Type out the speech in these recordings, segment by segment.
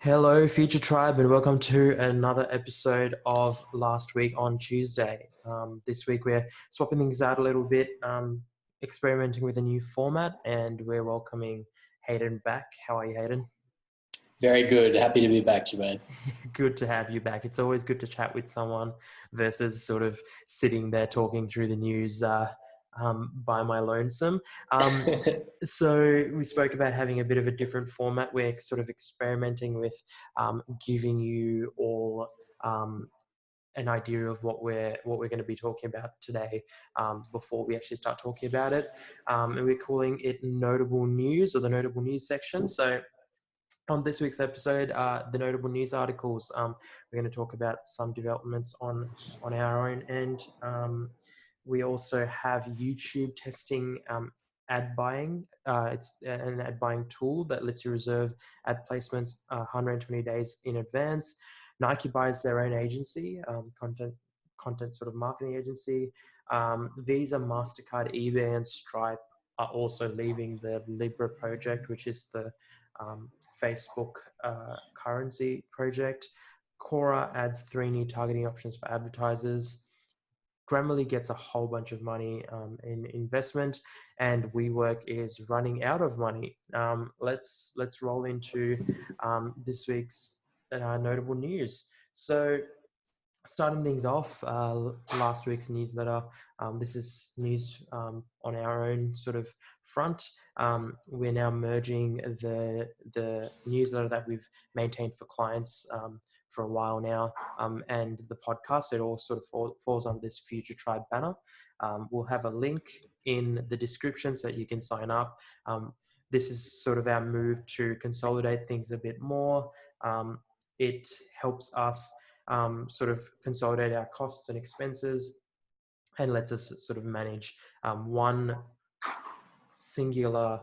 Hello, Future Tribe, and welcome to another episode of Last Week on Tuesday. This week we're swapping things out a little bit, experimenting with a new format, and we're welcoming Hayden back. How are you, Hayden? Very good. Happy to be back, Jermaine. Good to have you back. It's always good to chat with someone versus sort of sitting there talking through the news by my lonesome. So we spoke about having a bit of a different format. We're sort of experimenting with giving you all an idea of what we're going to be talking about today before we actually start talking about it. And we're calling it Notable News, or the Notable News section. So on this week's episode, the notable news articles, we're going to talk about some developments on our own end. We also have YouTube testing ad buying. It's an ad buying tool that lets you reserve ad placements 120 days in advance. Nike buys their own agency, content sort of marketing agency. Visa, MasterCard, eBay, and Stripe are also leaving the Libra project, which is the Facebook currency project. Quora adds 3 new targeting options for advertisers. Grammarly gets a whole bunch of money in investment, and WeWork is running out of money. Let's roll into this week's notable news. So, starting things off, last week's newsletter. This is news on our own sort of front. We're now merging the newsletter that we've maintained for clients for a while now, and the podcast. It all sort of falls under this Future Tribe banner. We'll have a link in the description so that you can sign up. This is sort of our move to consolidate things a bit more. It helps us sort of consolidate our costs and expenses, and lets us sort of manage one singular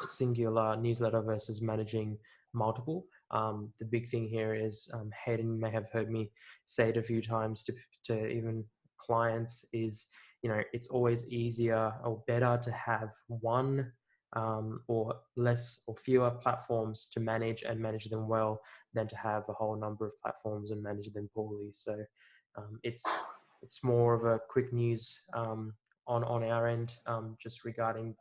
newsletter versus managing multiple. The big thing here is, Hayden may have heard me say it a few times to even clients, is, it's always easier or better to have one or less or fewer platforms to manage and manage them well than to have a whole number of platforms and manage them poorly. So it's more of a quick news on our end, just regarding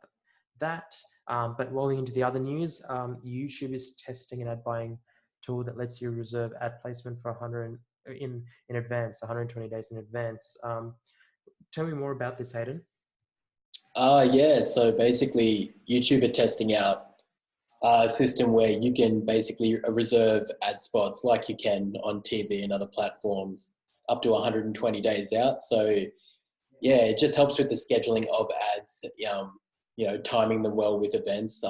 that. But rolling into the other news, YouTube is testing an ad buying tool that lets you reserve ad placement for 120 days in advance. Tell me more about this, Hayden. So basically YouTube are testing out a system where you can basically reserve ad spots like you can on TV and other platforms up to 120 days out. So yeah, it just helps with the scheduling of ads, timing them well with events.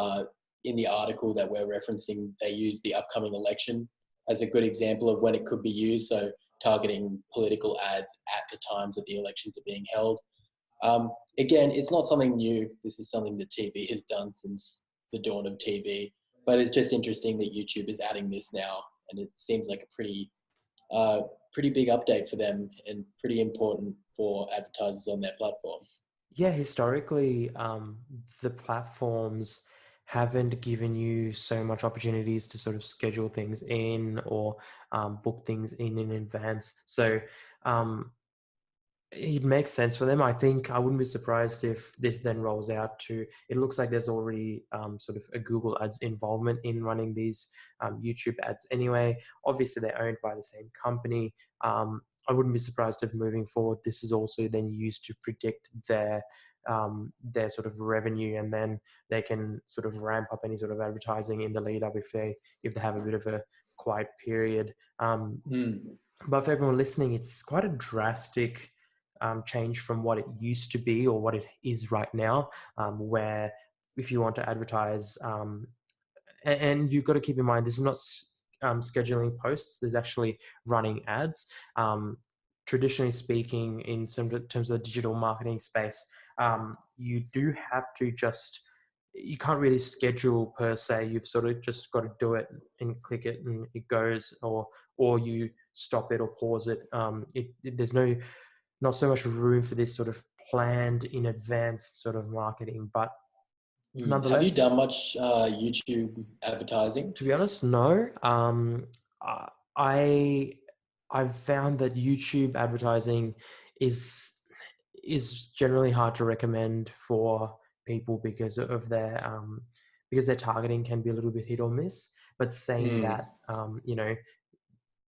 In the article that we're referencing, they use the upcoming election as a good example of when it could be used. So targeting political ads at the times that the elections are being held. Again, it's not something new. This is something that TV has done since the dawn of TV, but it's just interesting that YouTube is adding this now, and it seems like a pretty big update for them and pretty important for advertisers on their platform. Yeah, historically, the platforms haven't given you so much opportunities to sort of schedule things in or book things in advance. So it makes sense for them. I think I wouldn't be surprised if this then rolls out to, it looks like there's already sort of a Google Ads involvement in running these YouTube ads anyway. Obviously, they're owned by the same company. I wouldn't be surprised if moving forward, this is also then used to predict their sort of revenue, and then they can sort of ramp up any sort of advertising in the lead up if they have a bit of a quiet period. But for everyone listening, it's quite a drastic change from what it used to be or what it is right now, where if you want to advertise, and you've got to keep in mind, this is not scheduling posts, there's actually running ads. Traditionally speaking, in terms of the digital marketing space, you do have to you can't really schedule per se. You've sort of just got to do it and click it and it goes, or you stop it or pause it. There's not so much room for this sort of planned in advance sort of marketing. But Have you done Nonetheless, much YouTube advertising? to be honest, no. I I- I've found that YouTube advertising is is generally hard to recommend for people because their targeting can be a little bit hit or miss. But saying Mm. that,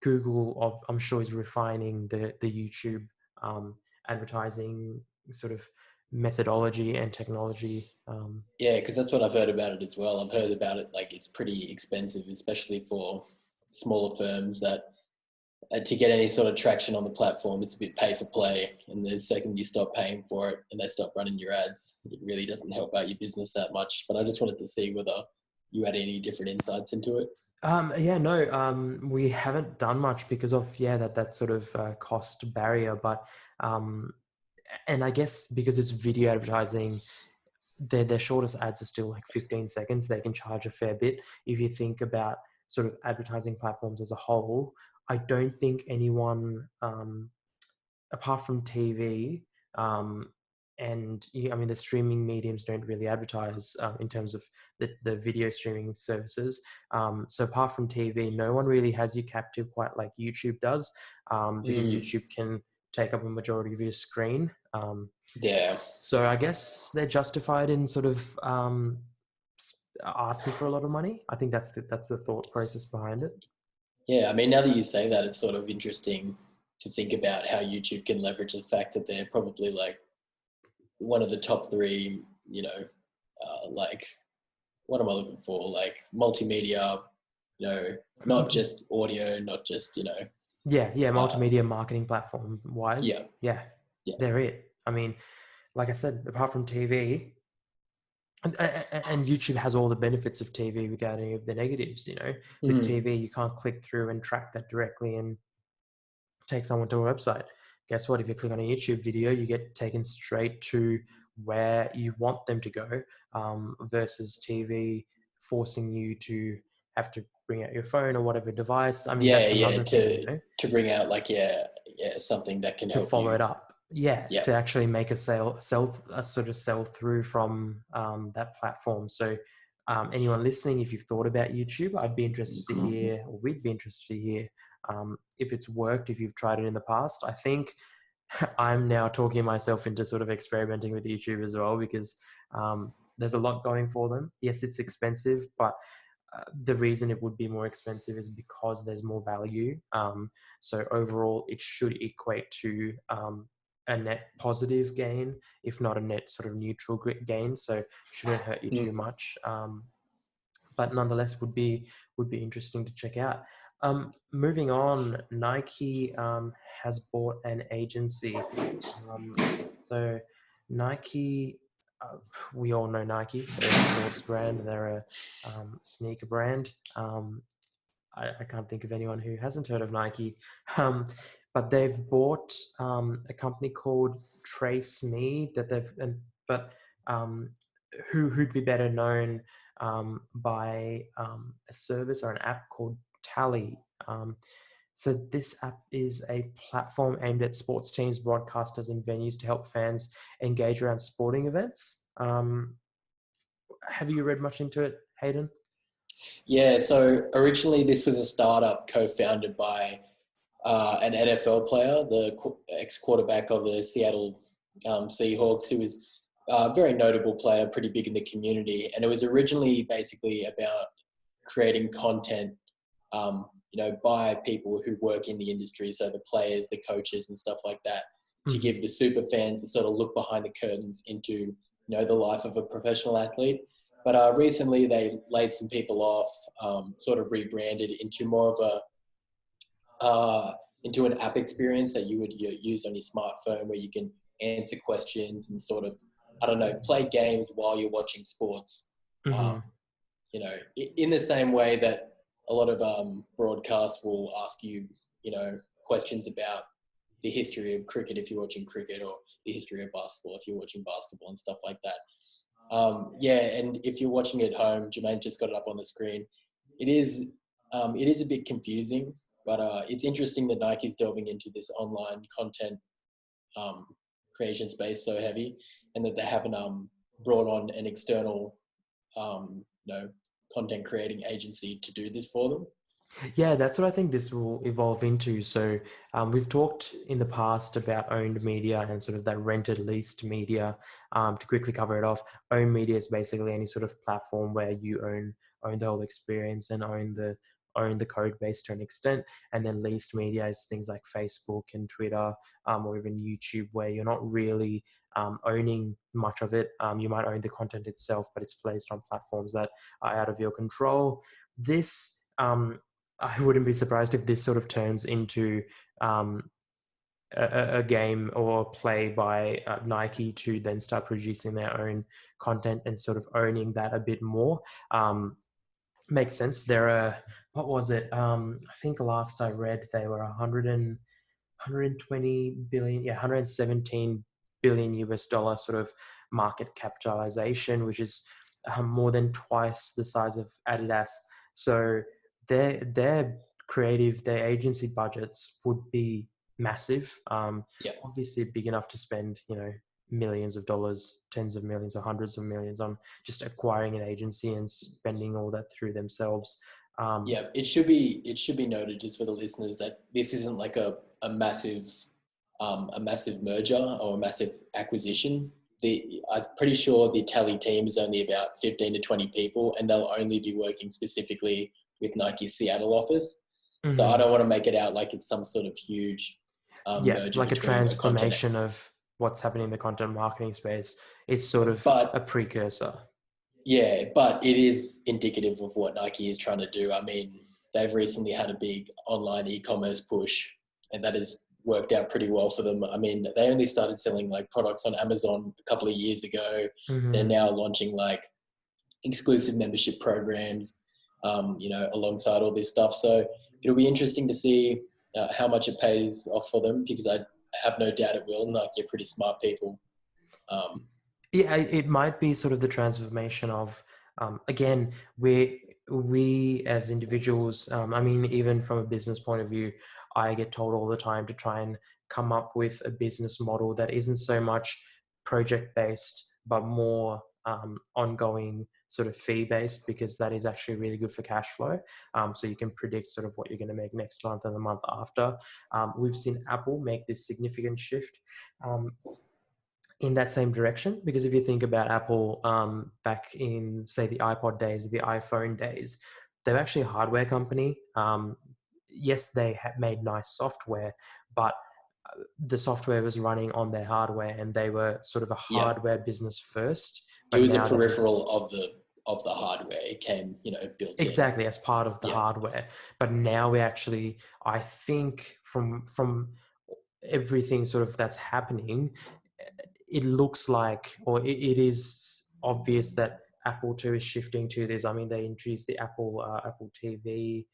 Google, I'm sure, is refining the YouTube advertising sort of methodology and technology. Yeah, because that's what I've heard about it as well. I've heard about it like it's pretty expensive, especially for smaller firms that to get any sort of traction on the platform, it's a bit pay for play. And the second you stop paying for it and they stop running your ads, it really doesn't help out your business that much. But I just wanted to see whether you had any different insights into it. Yeah, no, we haven't done much because of that sort of cost barrier. But and I guess because it's video advertising, their shortest ads are still like 15 seconds. They can charge a fair bit. If you think about sort of advertising platforms as a whole, I don't think anyone, apart from TV, I mean, the streaming mediums don't really advertise in terms of the video streaming services. So apart from TV, no one really has you captive quite like YouTube does, because Mm. YouTube can take up a majority of your screen. Yeah. So I guess they're justified in sort of asking for a lot of money. I think that's the thought process behind it. Yeah. I mean, now that you say that, it's sort of interesting to think about how YouTube can leverage the fact that they're probably like one of the top three, like what am I looking for? Like multimedia, not just audio, not just, Yeah, uh, multimedia marketing platform yeah, wise, yeah, yeah. they're it. I mean, like I said, apart from TV, and YouTube has all the benefits of TV without any of the negatives. With Mm. TV, you can't click through and track that directly and take someone to a website. Guess what? If you click on a YouTube video, you get taken straight to where you want them to go, versus TV forcing you to have to bring out your phone or whatever device. I mean, Yeah, that's yeah, another thing, to bring out like something that can to help follow you. it up. Yeah, Yeah. to actually make a sort of sell through from that platform. So, anyone listening, if you've thought about YouTube, I'd be interested to hear, or we'd be interested to hear, if it's worked, if you've tried it in the past. I think I'm now talking myself into sort of experimenting with YouTube as well because there's a lot going for them. Yes, it's expensive, but the reason it would be more expensive is because there's more value. So overall, it should equate to a net positive gain, if not a net sort of neutral gain. So shouldn't hurt you too Mm. much. But nonetheless, would be interesting to check out. Moving on, Nike has bought an agency. Um, so Nike, uh, we all know Nike. They're a sports brand. They're a sneaker brand. I can't think of anyone who hasn't heard of Nike. Um, but they've bought a company called Trace Me that but um, who'd be better known by a service or an app called Tally. So this app is a platform aimed at sports teams, broadcasters, and venues to help fans engage around sporting events. Have you read much into it, Hayden? Yeah, so originally this was a startup co-founded by an NFL player, the ex-quarterback of the Seattle Seahawks, who was a very notable player, pretty big in the community. And it was originally basically about creating content, by people who work in the industry, so the players, the coaches, and stuff like that, to Mm-hmm. give the super fans to sort of look behind the curtains into the life of a professional athlete. But recently they laid some people off, sort of rebranded into more of into an app experience that you would use on your smartphone, where you can answer questions and sort of, I don't know, play games while you're watching sports. Mm-hmm. Um, in the same way that a lot of broadcasts will ask you, questions about the history of cricket if you're watching cricket, or the history of basketball if you're watching basketball, and stuff like that. Yeah, and if you're watching at home, Jermaine just got it up on the screen. It is, it is a bit confusing, but it's interesting that Nike's delving into this online content um, creation space so heavy, and that they haven't brought on an external content creating agency to do this for them. Yeah, that's what I think this will evolve into. So we've talked in the past about owned media and sort of that rented leased media. To quickly cover it off, owned media is basically any sort of platform where you own the whole experience and own the code base to an extent. And then leased media is things like Facebook and Twitter, or even YouTube, where you're not really owning much of it. You might own the content itself, but it's placed on platforms that are out of your control. This I wouldn't be surprised if this sort of turns into a game or play by Nike to then start producing their own content and sort of owning that a bit more. Makes sense. There are, what was it? I think last I read they were 120 billion, 117 billion US dollar sort of market capitalization, which is more than twice the size of Adidas. So their creative, their agency budgets would be massive. Yeah. Obviously big enough to spend, millions of dollars, tens of millions or hundreds of millions on just acquiring an agency and spending all that through themselves. Yeah, it should be noted just for the listeners that this isn't like a massive merger or a massive acquisition. I'm pretty sure the Tally team is only about 15 to 20 people, and they'll only be working specifically with Nike's Seattle office. So I don't want to make it out like it's some sort of huge merger like a between a content. transformation of what's happening in the content marketing space. It's sort of a precursor. Yeah, but it is indicative of what Nike is trying to do. I mean, they've recently had a big online e-commerce push, and that has worked out pretty well for them. I mean, they only started selling like products on Amazon a couple of years ago. They're now launching like exclusive membership programs, alongside all this stuff. So it'll be interesting to see how much it pays off for them, because I have no doubt it will. Nike are pretty smart people. Yeah, it might be sort of the transformation of, again, we as individuals, I mean, even from a business point of view, I get told all the time to try and come up with a business model that isn't so much project based, but more ongoing sort of fee based, because that is actually really good for cash flow. So you can predict sort of what you're going to make next month and the month after. We've seen Apple make this significant shift in that same direction, because if you think about Apple, back in say the iPod days, the iPhone days, they're actually a hardware company. Yes, they made nice software, but the software was running on their hardware, and they were sort of a hardware business first. But it was a nowadays, peripheral of the hardware. It came, built in. Exactly, as part of the hardware. But now we actually, I think from everything sort of that's happening, it looks like, or it is obvious that Apple too is shifting to this. I mean, they introduced the Apple TV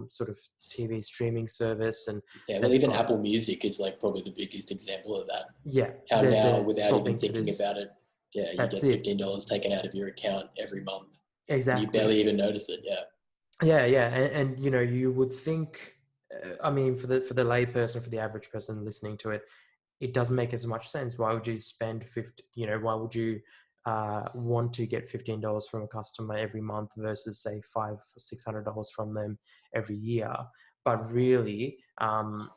sort of TV streaming service, and even Apple Music is like probably the biggest example of that. Yeah, how now without even thinking about it, you get $15 taken out of your account every month. Exactly, you barely even notice it. And you would think, I mean, for the layperson, for the average person listening to it, it doesn't make as much sense. Why would you spend why would you want to get $15 from a customer every month versus say $500 or $600 from them every year? But really, and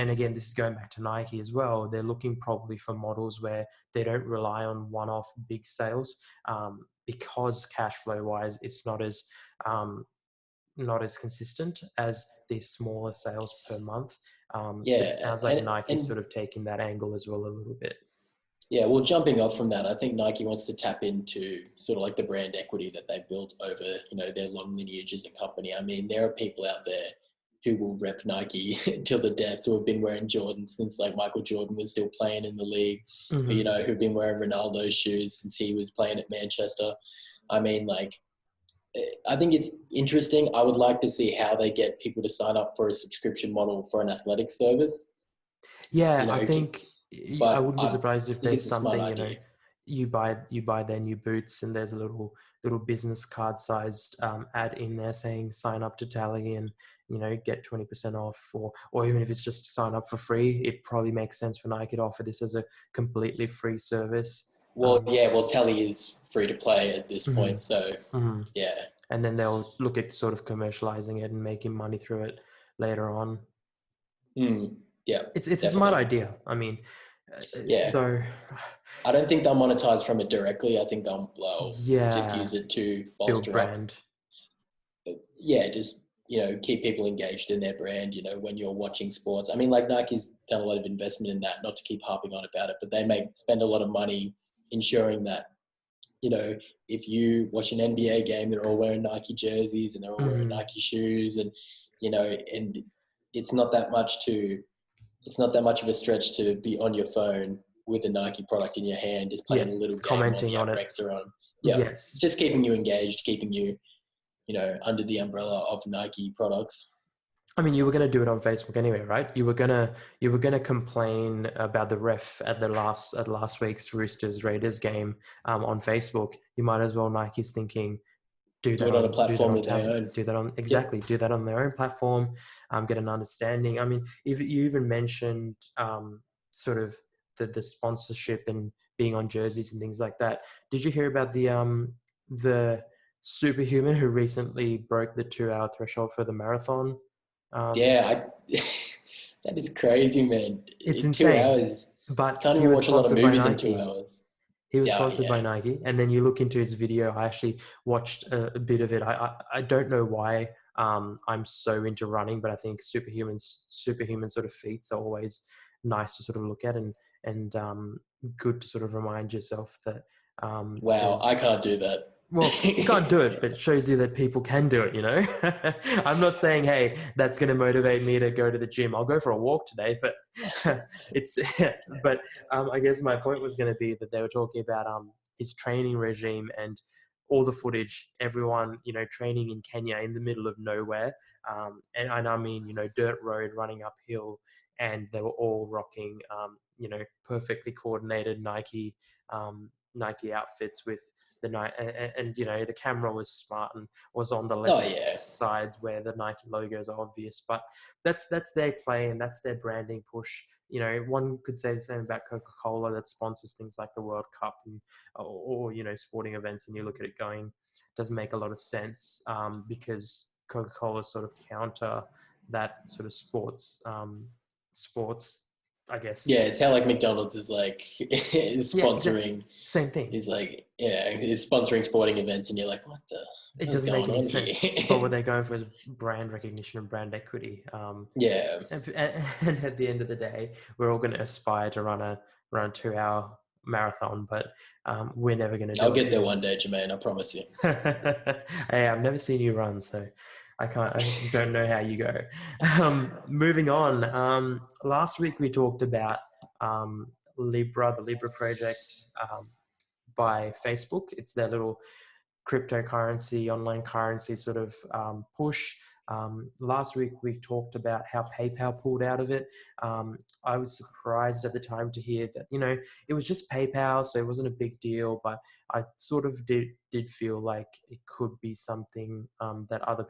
again, this is going back to Nike as well. They're looking probably for models where they don't rely on one-off big sales, because cash flow wise, it's not as consistent as these smaller sales per month. So it sounds like Nike's sort of taking that angle as well a little bit. Yeah, well, jumping off from that, I think Nike wants to tap into sort of like the brand equity that they've built over, their long lineage as a company. I mean, there are people out there who will rep Nike till the death, who have been wearing Jordan since like Michael Jordan was still playing in the league, who've been wearing Ronaldo's shoes since he was playing at Manchester. I mean, like, I think it's interesting. I would like to see how they get people to sign up for a subscription model for an athletic service. Yeah, I think, but I wouldn't be surprised if there's something, you buy their new boots and there's a little business card sized ad in there saying sign up to Tally and get 20% off, or even if it's just sign up for free. It probably makes sense for Nike to offer this as a completely free service. Well, yeah, well, Tally is free to play at this mhm, point, so mhm. yeah. And then they'll look at sort of commercializing it and making money through it later on. Mm, yeah, It's a smart definitely. idea. I mean, Yeah. though, I don't think they'll monetize from it directly. I think they'll just yeah, use it to build bolster up. brand. Yeah, just, keep people engaged in their brand, when you're watching sports. I mean, like Nike's done a lot of investment in that, not to keep harping on about it, but they spend a lot of money ensuring that, you know, if you watch an NBA game, they're all wearing Nike jerseys and they're all wearing Mhm. Nike shoes, and it's not that much to it's not that much of a stretch to be on your phone with a Nike product in your hand, just Yeah, playing a little game while commenting the on other it. recs are on. Yeah, Yes, just keeping you yes. engaged, keeping you, under the umbrella of Nike products. I mean, you were going to do it on Facebook anyway, right? You were gonna complain about the ref at the last week's Roosters Raiders game on Facebook. You might as well. Nike's thinking, Do it on a do that platform on that they tablet, own. do that on Yep. exactly, do that on their own platform, get an understanding. I mean, if you even mentioned sort of the sponsorship and being on jerseys and things like that. Did you hear about the superhuman who recently broke the 2 hour threshold for the marathon? Um, Yeah, that is crazy, man. it's In two insane, hours, you but can't he even was watch a lot of sponsored by movies in two Nike. hours. He was Yeah, sponsored yeah. by Nike, and then you look into his video. I actually watched a bit of it. I don't know why I'm so into running, but I think superhuman sort of feats are always nice to sort of look at and good to sort of remind yourself that Wow, I there's can't do that. well, you can't do it, but it shows you that people can do it, you know? I'm not saying, hey, that's going to motivate me to go to the gym. I'll go for a walk today, but it's, but I guess my point was going to be that they were talking about his training regime and all the footage, everyone, training in Kenya in the middle of nowhere. And I mean, dirt road running uphill, and they were all rocking, perfectly coordinated Nike outfits with the night and the camera was smart and was on the Oh left yeah, side where the Nike logos are obvious, but that's their play and that's their branding push. One could say the same about Coca-Cola that sponsors things like the World Cup or sporting events, and you look at it going, doesn't make a lot of sense because Coca-Cola sort of counter that sort of sports, I guess. yeah. It's how like McDonald's is like is Yeah, exactly. sponsoring Same thing. is like yeah is sponsoring sporting events, and you're like, It what is doesn't make going any on here? sense. But what they're going for is brand recognition and brand equity. Yeah. And at the end of the day, we're all going to aspire to run a 2 hour marathon, but we're never going to I'll do get it. there one day, Jermaine. I promise you. Hey, I've never seen you run, so I don't know how you go. Moving on. Last week we talked about the Libra project by Facebook. It's their little cryptocurrency, online currency sort of push. Last week we talked about how PayPal pulled out of it. I was surprised at the time to hear that it was just PayPal, so it wasn't a big deal. But I sort of did feel like it could be something that other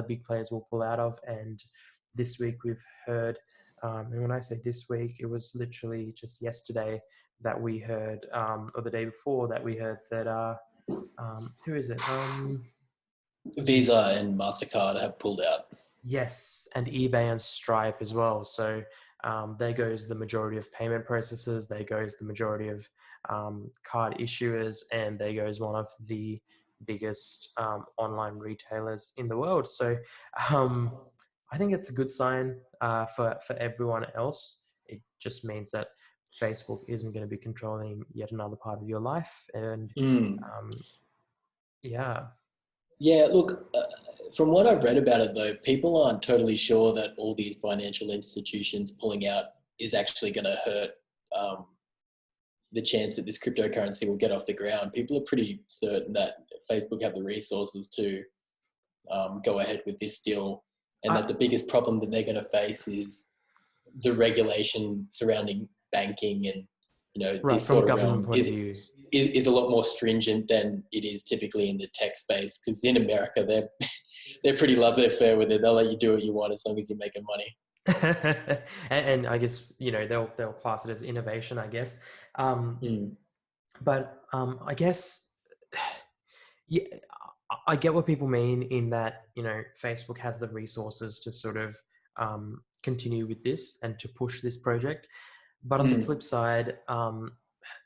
big players will pull out of. And this week we've heard, and when I say this week, it was literally just yesterday that we heard, or the day before that we heard that. Who is it? Visa and Mastercard have pulled out. Yes, and eBay and Stripe as well. So there goes the majority of payment processors. There goes the majority of card issuers, and there goes one of the biggest online retailers in the world. So I think it's a good sign for everyone else. It just means that Facebook isn't going to be controlling yet another part of your life, and Mm. um, yeah. Yeah, look, from what I've read about it though, people aren't totally sure that all these financial institutions pulling out is actually going to hurt um, the chance that this cryptocurrency will get off the ground. People are pretty certain that Facebook have the resources to go ahead with this deal, and that I, the biggest problem that they're going to face is the regulation surrounding banking and right, this from a sort of government realm point of view. is a lot more stringent than it is typically in the tech space, because in America they're pretty laissez-faire with it. They'll let you do what you want as long as you're making money. And I guess they'll class it as innovation, I guess. Um, Mm. But I guess, yeah, I get what people mean in that, you know, Facebook has the resources to sort of continue with this and to push this project. But on the Mm. flip side,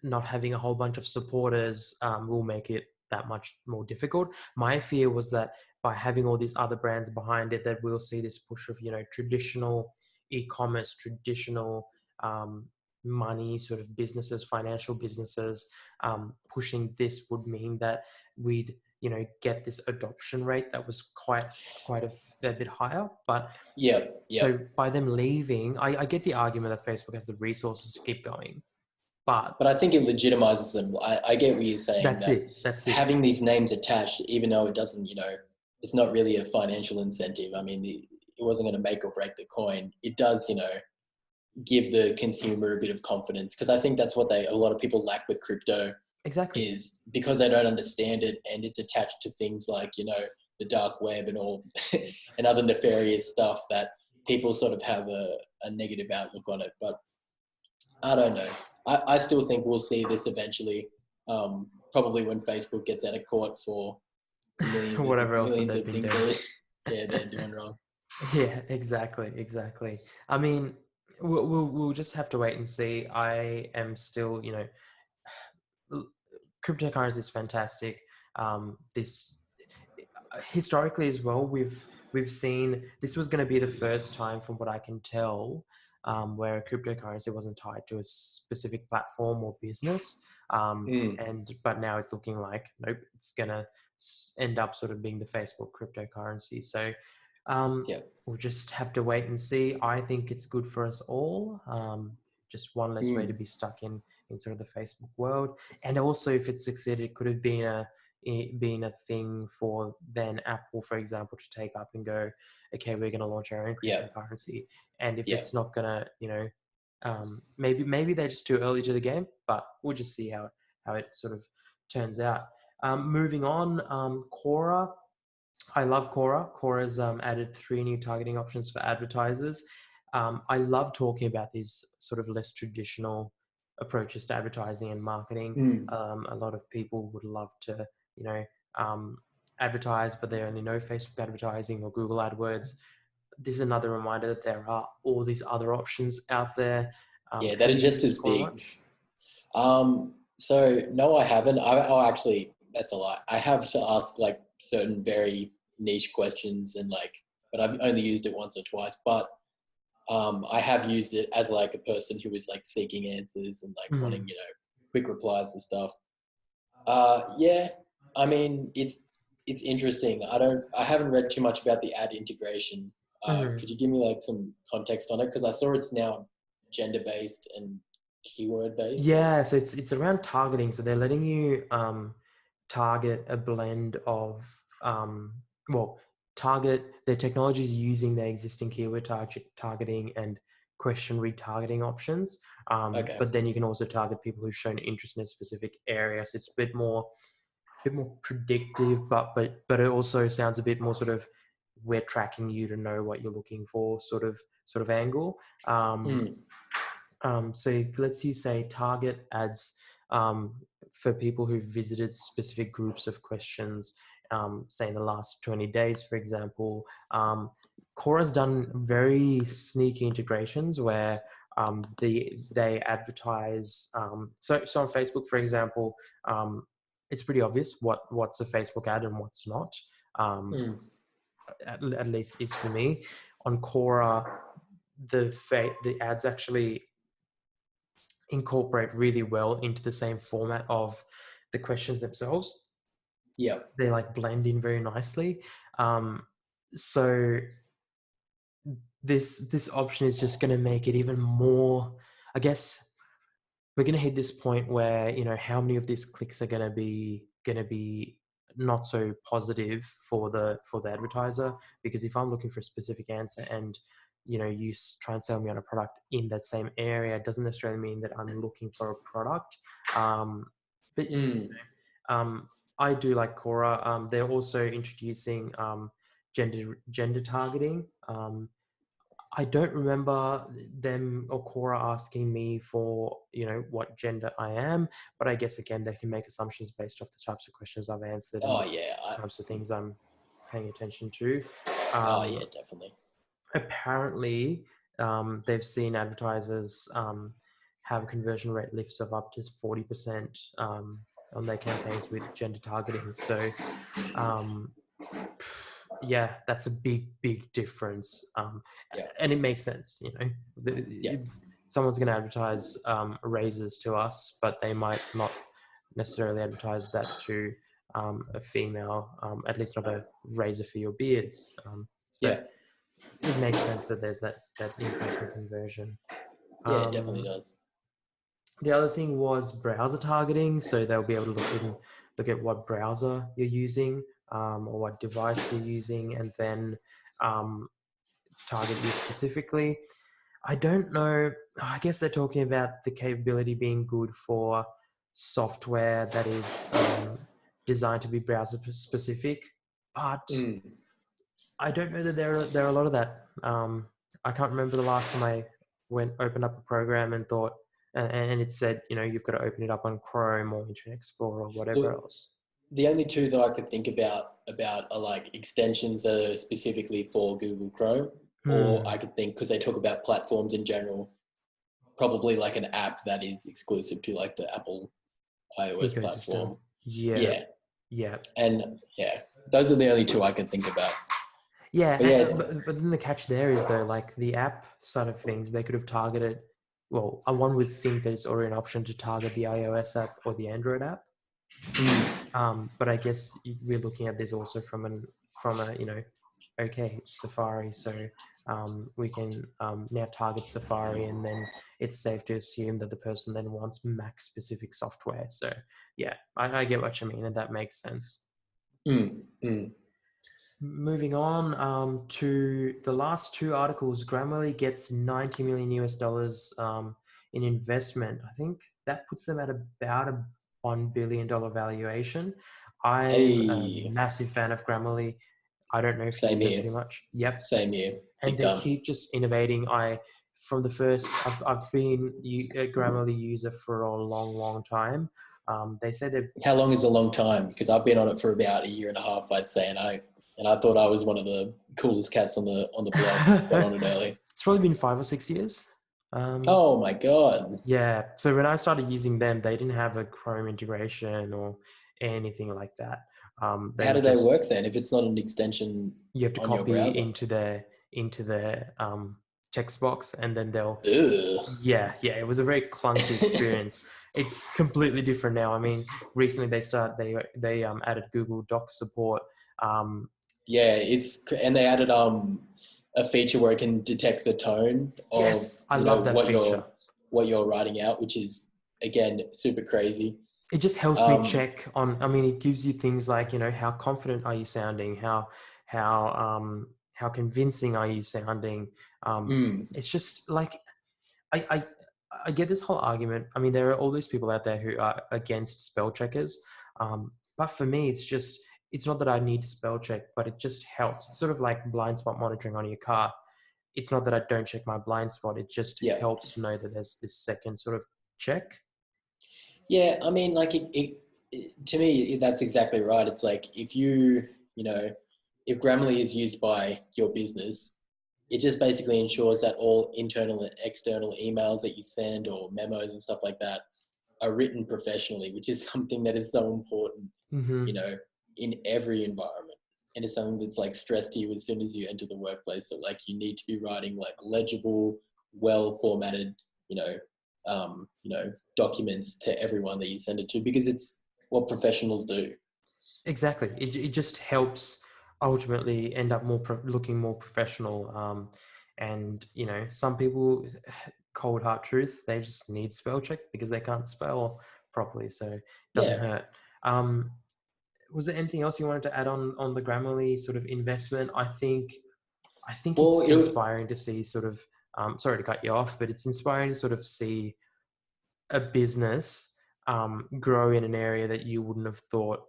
not having a whole bunch of supporters will make it that much more difficult. My fear was that by having all these other brands behind it, that we'll see this push of, you know, traditional e-commerce, traditional money sort of businesses, financial businesses pushing this would mean that we'd, you know, get this adoption rate that was quite a fair bit higher. But Yeah, yeah. so by them leaving, I get the argument that Facebook has the resources to keep going, but But I think it legitimizes them. I get what you're saying, that's that it. That's it. having these names attached, even though it doesn't, you know, it's not really a financial incentive. I mean, it wasn't going to make or break the coin. It does, you know, give the consumer a bit of confidence, because I think that's what a lot of people lack with crypto, Exactly. is because they don't understand it, and it's attached to things like, you know, the dark web and all and other nefarious stuff, that people sort of have a negative outlook on it. But I don't know. I still think we'll see this eventually. Probably when Facebook gets out of court for Whatever else that millions they've of been things doing. yeah, they're doing wrong. Yeah, exactly, exactly. I mean, we'll just have to wait and see. I am still, you know, cryptocurrency is fantastic. This historically as well, we've seen this was going to be the first time, from what I can tell, where cryptocurrency wasn't tied to a specific platform or business. Mm, And but now it's looking like nope, it's gonna end up sort of being the Facebook cryptocurrency. So yeah. we'll just have to wait and see. I think it's good for us all. Just one less way to Mm, be stuck in sort of the Facebook world. And also, if it succeeded, it could have been a thing for then Apple, for example, to take up and go, okay, we're going to launch our own yeah. cryptocurrency. And if Yeah. it's not going to, you know, maybe they're just too early to the game, but we'll just see how it sort of turns out. Moving on, Quora. I love Quora. Quora's added 3 new targeting options for advertisers. I love talking about these sort of less traditional approaches to advertising and marketing. Mm, A lot of people would love to, you know, um, advertise, but they only know Facebook advertising or Google AdWords. This is another reminder that there are all these other options out there. yeah, that Have are you just used as Quora big. much? So no, I haven't. I actually, that's a lie. I have to ask like certain very niche questions, and like, but I've only used it once or twice. But I have used it as like a person who is like seeking answers and like wanting, Mm-hmm. you know, quick replies and stuff. Yeah, I mean, it's interesting. I haven't read too much about the ad integration. Mm-hmm. Could you give me like some context on it? Because I saw it's now gender based and keyword based. Yeah, so it's around targeting. So they're letting you target a blend of well, target their technology is using their existing keyword targeting and question retargeting options. Okay. But then you can also target people who've shown interest in a specific area. So it's a bit more predictive, but it also sounds a bit more sort of we're tracking you to know what you're looking for sort of angle. Um, Mm, so let's you say target ads for people who've visited specific groups of questions, say in the last 20 days, for example. Quora's done very sneaky integrations where they advertise. So on Facebook, for example, it's pretty obvious what's a Facebook ad and what's not. Um, mm, at least is for me. On Quora, the ads actually incorporate really well into the same format of the questions themselves. yeah. They like blend in very nicely. Um, so this option is just going to make it even more. I guess we're going to hit this point where, you know, how many of these clicks are going to be not so positive for the advertiser, because if I'm looking for a specific answer and, you know, you try and sell me on a product in that same area, it doesn't necessarily mean that I'm looking for a product. But Mm, I do like Quora. They're also introducing gender targeting. I don't remember them or Quora asking me for, what gender I am, but I guess again, they can make assumptions based off the types of questions I've answered and Oh the yeah, types of things I'm paying attention to. oh yeah, Um, definitely. Apparently, they've seen advertisers have conversion rate lifts of up to 40% on their campaigns with gender targeting. So, um, yeah, that's a big, big difference. Yeah, And it makes sense, yeah, someone's going to advertise raises to us, but they might not necessarily advertise that to a female, at least not a razor for your beards. So yeah, it makes sense that there's that increase in conversion. yeah. It definitely Um, does. the other thing was browser targeting, so they'll be able to look at what browser you're using or what device you're using, and then um, target you specifically. I don't know. I guess they're talking about the capability being good for software that is designed to be browser specific, but Mm. I don't know that there are a lot of that. I can't remember the last time I opened up a program and thought, and it said, you've got to open it up on Chrome or Internet Explorer or whatever Look, else. the only two that I could think about are like extensions that are specifically for Google Chrome, or Hmm. I could think because they talk about platforms in general, probably like an app that is exclusive to like the Apple iOS Ecosystem. platform. Yeah. Yeah, Yeah. and yeah, those are the only two I could think about. Yeah, But yeah, it's but then the catch there is though, like the app side of things, they could have targeted. Well, one would think that it's already an option to target the iOS app or the Android app. mm, But I guess we're looking at this also from a okay, it's Safari, so we can now target Safari, and then it's safe to assume that the person then wants Mac specific software. So yeah, I get what you mean, and that makes sense. mm, mm. Moving on to the last two articles, Grammarly gets 90 million US dollars in investment. I think that puts them at about a $1 billion valuation. I'm a Hey, massive fan of Grammarly. I don't know if you same use them here, too much. Yep. same here, And big they time. keep just innovating. From the first, I've been a Grammarly user for a long, long time. They say they've How long is a long time? Because I've been on it for about a year and a half, I'd say, and I thought I was one of the coolest cats on the block. Got on it early. it's probably been 5 or 6 years. Um, Oh my god! yeah. So when I started using them, they didn't have a Chrome integration or anything like that. They How were do they just work then? If it's not an extension you have to on your copy browser? into their text box, and then they'll Ugh. yeah. It was a very clunky experience. It's completely different now. I mean, recently they added Google Docs support. Um, Yeah, and they added a feature where it can detect the tone of yes, I love that feature. what you're writing out, which is again super crazy. It just helps me Um, check on. I mean, it gives you things like, how confident are you sounding, how convincing are you sounding. mm, It's just like I, I I get this whole argument. I mean, there are all these people out there who are against spell checkers, but for me it's not that I need to spell check, but it just helps. It's sort of like blind spot monitoring on your car. It's not that I don't check my blind spot, it just yeah, helps to know that there's this second sort of check. yeah. I mean, like to me, that's exactly right. It's like if you know, if Grammarly is used by your business, it just basically ensures that all internal and external emails that you send or memos and stuff like that are written professionally, which is something that is so important, Hmm. you know, in every environment. And it's something that's like stressed to you as soon as you enter the workplace that like you need to be writing like legible, well formatted, documents to everyone that you send it to because it's what professionals do. Exactly. It just helps ultimately end up looking more professional. And some people, cold hard truth, they just need spell check because they can't spell properly. So it doesn't Yeah. hurt. Um, was there anything else you wanted to add on the Grammarly sort of investment? I think Well, it's inspiring to see sort of. Sorry to cut you off, but it's inspiring to sort of see a business grow in an area that you wouldn't have thought.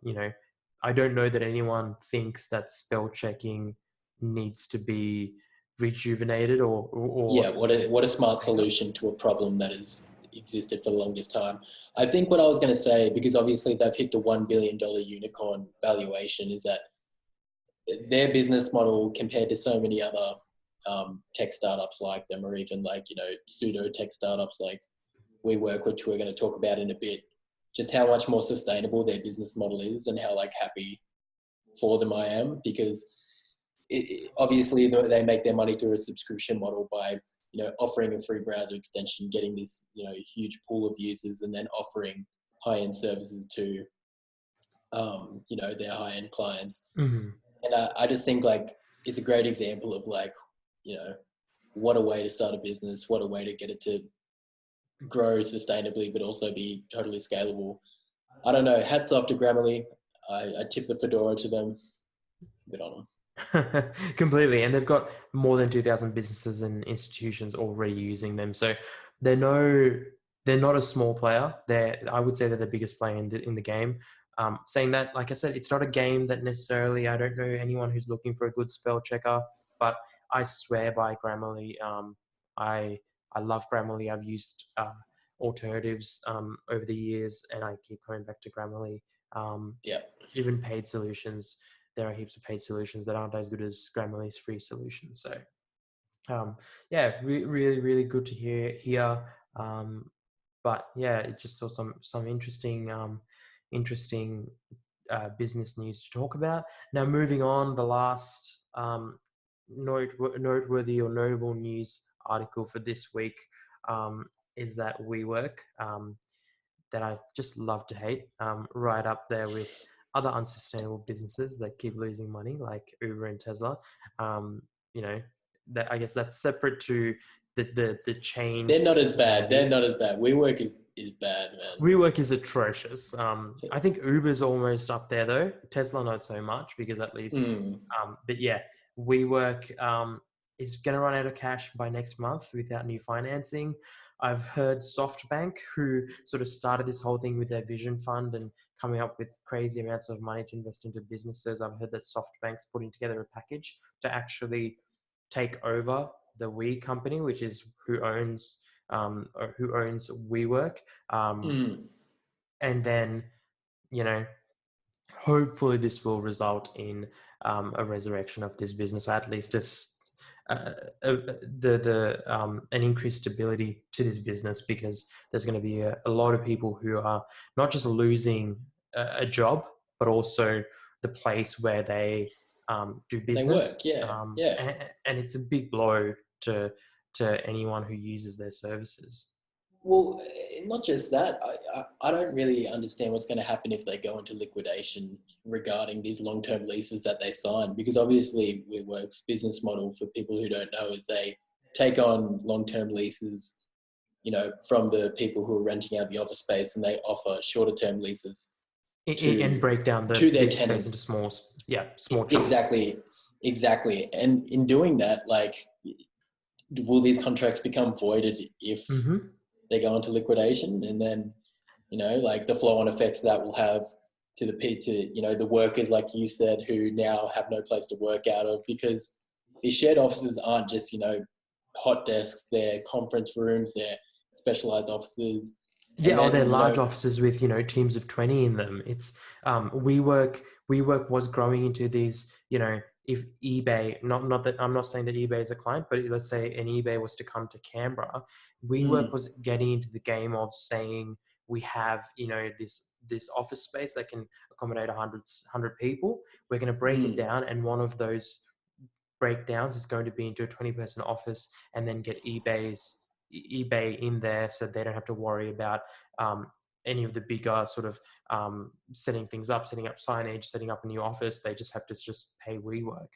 I don't know that anyone thinks that spell checking needs to be rejuvenated or Yeah, what a smart solution to a problem that has existed for the longest time. I think what I was going to say, because obviously they've hit the $1 billion unicorn valuation, is that their business model compared to so many other tech startups like them, or even like, pseudo tech startups like WeWork, which we're going to talk about in a bit, just how much more sustainable their business model is and how like happy for them I am, because obviously they make their money through a subscription model by offering a free browser extension, getting this huge pool of users, and then offering high-end services to their high-end clients. Mhm. And I just think like it's a great example of like what a way to start a business, what a way to get it to grow sustainably but also be totally scalable. I don't know, hats off to Grammarly. I tip the fedora to them. Good on them. Completely, and they've got more than 2,000 businesses and institutions already using them. So they're they're not a small player. I would say they're the biggest player in the game. Saying that, like I said, it's not a game that necessarily, I don't know anyone who's looking for a good spell checker, but I swear by Grammarly. I I love Grammarly. I've used alternatives over the years, and I keep coming back to Grammarly. Yeah. Even paid solutions, there are heaps of paid solutions that aren't as good as Grammarly's free solution. So yeah, really, really good to hear here. But yeah, it just saw some interesting business news to talk about. Now, moving on, the last noteworthy or notable news article for this week is that WeWork, that I just love to hate, right up there with other unsustainable businesses that keep losing money, like Uber and Tesla. You know, that I guess that's separate to the change They're not as bad. They're behavior. not as bad. WeWork is bad, man. WeWork is atrocious. I think Uber's almost up there though. Tesla not so much, because at least, Mm. but yeah, WeWork is going to run out of cash by next month without new financing. I've heard SoftBank, who sort of started this whole thing with their vision fund and coming up with crazy amounts of money to invest into businesses. I've heard that SoftBank's putting together a package to actually take over the We company, which is who owns WeWork, Mm. and then hopefully this will result in a resurrection of this business, or at least just an increased stability to this business, because there's going to be a lot of people who are not just losing a job, but also the place where they do They business, work, yeah, yeah. and it's a big blow to anyone who uses their services. Well, not just that. I don't really understand what's going to happen if they go into liquidation regarding these long-term leases that they sign, because obviously WeWork's business model, for people who don't know, is they take on long-term leases, from the people who are renting out the office space, and they offer shorter-term leases And to break down the to their big space into tenants. small chunks. Exactly. And in doing that, like, will these contracts become voided if Mm-hmm. they go into liquidation? And then, like the flow on effects that will have to the workers, like you said, who now have no place to work out of, because these shared offices aren't just, hot desks, they're conference rooms, they're specialized offices. And Yeah, or they're then, large offices with teams of 20 in them. It's WeWork was growing into these. If eBay, not that I'm not saying that eBay is a client, but let's say an eBay was to come to Canberra, WeWork mm, was getting into the game of saying, we have this office space that can accommodate 100 people. We're going to break it mm, down, and one of those breakdowns is going to be into a 20-person office, and then get eBay in there, so they don't have to worry about any of the bigger sort of setting things up, setting up signage, setting up a new office. They just have to just pay WeWork.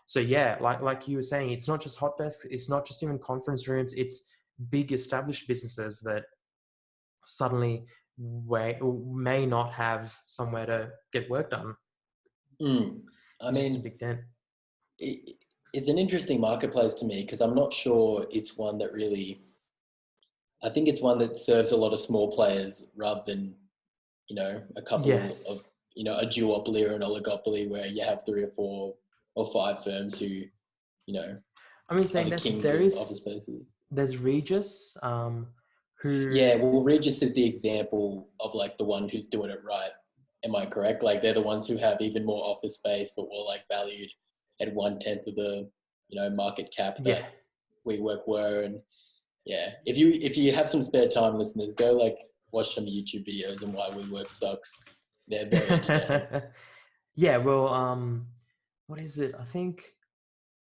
So yeah, like you were saying, it's not just hot desks, it's not just even conference rooms, it's big established businesses that suddenly may not have somewhere to get work done. mm. I It's just a mean, big dent. it, it's an interesting marketplace to me, because I'm not sure it's one that really, I think it's one that serves a lot of small players rather than, a couple of, Yes. a duopoly or an oligopoly where you have 3 or 4 or 5 firms who, you know, I mean, saying other this, kings of office spaces. there's Regis, who, Yeah, well, Regis is the example of like the one who's doing it right. Am I correct? Like they're the ones who have even more office space, but were like valued at 1/10 of the market cap yeah. that WeWork were. And yeah, if you have some spare time, listeners, go like watch some YouTube videos on why WeWork sucks. They're very entertaining. Yeah, well, what is it? I think,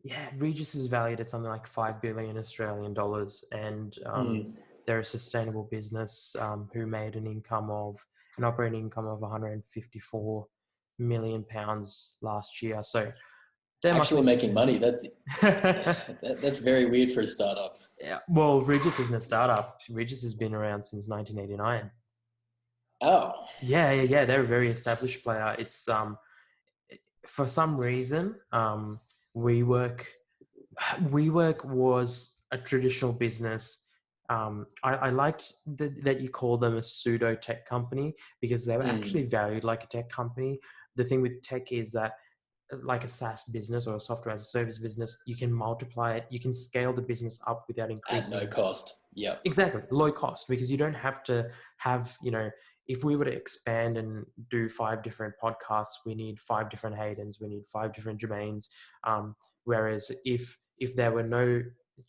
yeah, Regis is valued at something like 5 billion Australian dollars, and Mm. they're a sustainable business who made an operating income of 154 million pounds last year. So they're much Actually more making sustainable. money. That's very weird for a startup. Yeah, well, Regis isn't a startup. Regis has been around since 1989. Oh, Yeah. They're a very established player. It's for some reason, WeWork WeWork was a traditional business. I liked that you call them a pseudo tech company because they were actually valued like a tech company. The thing with tech is that, like a SaaS business or a software as a service business, you can multiply it, you can scale the business up without at no increasing. cost. Yep. Exactly, low cost, because you don't have to have, if we were to expand and do 5 different podcasts, we need 5 different Haydens, we need 5 different Jermaines. Whereas if there were no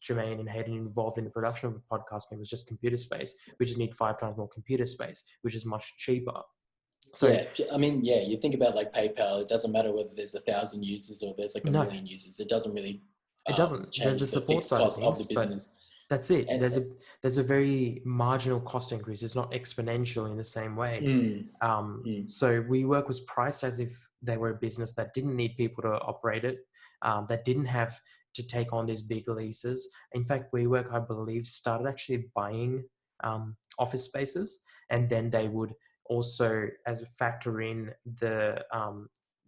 Jermaine and Hayden involved in the production of a podcast, and it was just computer space, we just need 5 times more computer space, which is much cheaper. So Yeah, I mean, yeah, you think about like PayPal, it doesn't matter whether there's 1,000 users or there's like a no, million users. It doesn't really it doesn't. There's the change the support fixed side of cost of things, the but business. that's it. And There's a very marginal cost increase. It's not exponential in the same way. mm, mm, So WeWork was priced as if they were a business that didn't need people to operate it, that didn't have to take on these big leases. In fact, WeWork, I believe, started actually buying office spaces, and then they would also as a factor in the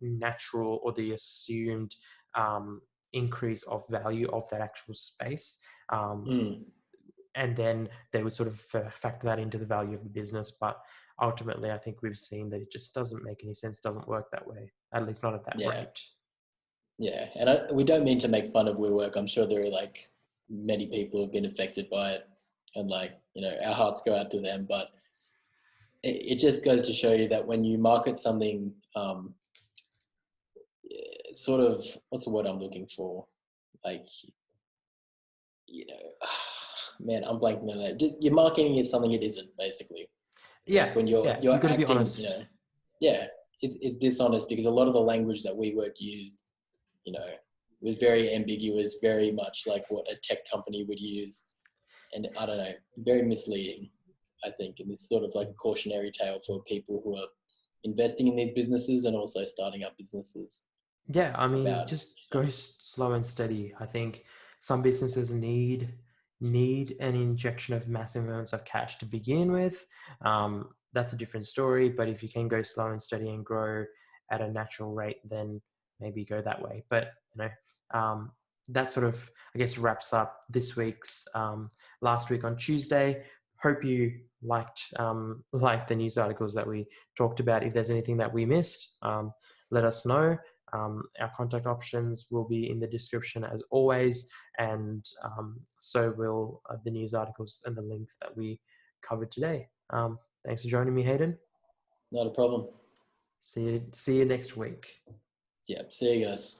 natural or the assumed increase of value of that actual space. Um, mm. and then they would sort of factor that into the value of the business. But ultimately, I think we've seen that it just doesn't make any sense, doesn't work that way, at least not at that Yeah, rate. yeah. And we don't mean to make fun of WeWork. I'm sure there are like many people who've been affected by it, and like our hearts go out to them. But it just goes to show you that when you market something, sort of, what's the word I'm looking for? Like, you know, man, I'm blanking on that. You're marketing it something it isn't, basically. Like Yeah, when you're yeah, you're you've got to be acting, honest. yeah, it's dishonest because a lot of the language that WeWork used, was very ambiguous, very much like what a tech company would use, and I don't know, very misleading, I think, and it's sort of like a cautionary tale for people who are investing in these businesses and also starting up businesses Yeah, I mean, about, just go slow and steady. I think some businesses need an injection of massive amounts of cash to begin with. That's a different story. But if you can go slow and steady and grow at a natural rate, then maybe go that way. But that sort of, I guess, wraps up this week's last week on Tuesday. Hope you liked the news articles that we talked about. If there's anything that we missed, let us know. Our contact options will be in the description as always, and so will the news articles and the links that we covered today. Thanks for joining me, Hayden. not a problem. See you next week. Yeah, see you guys.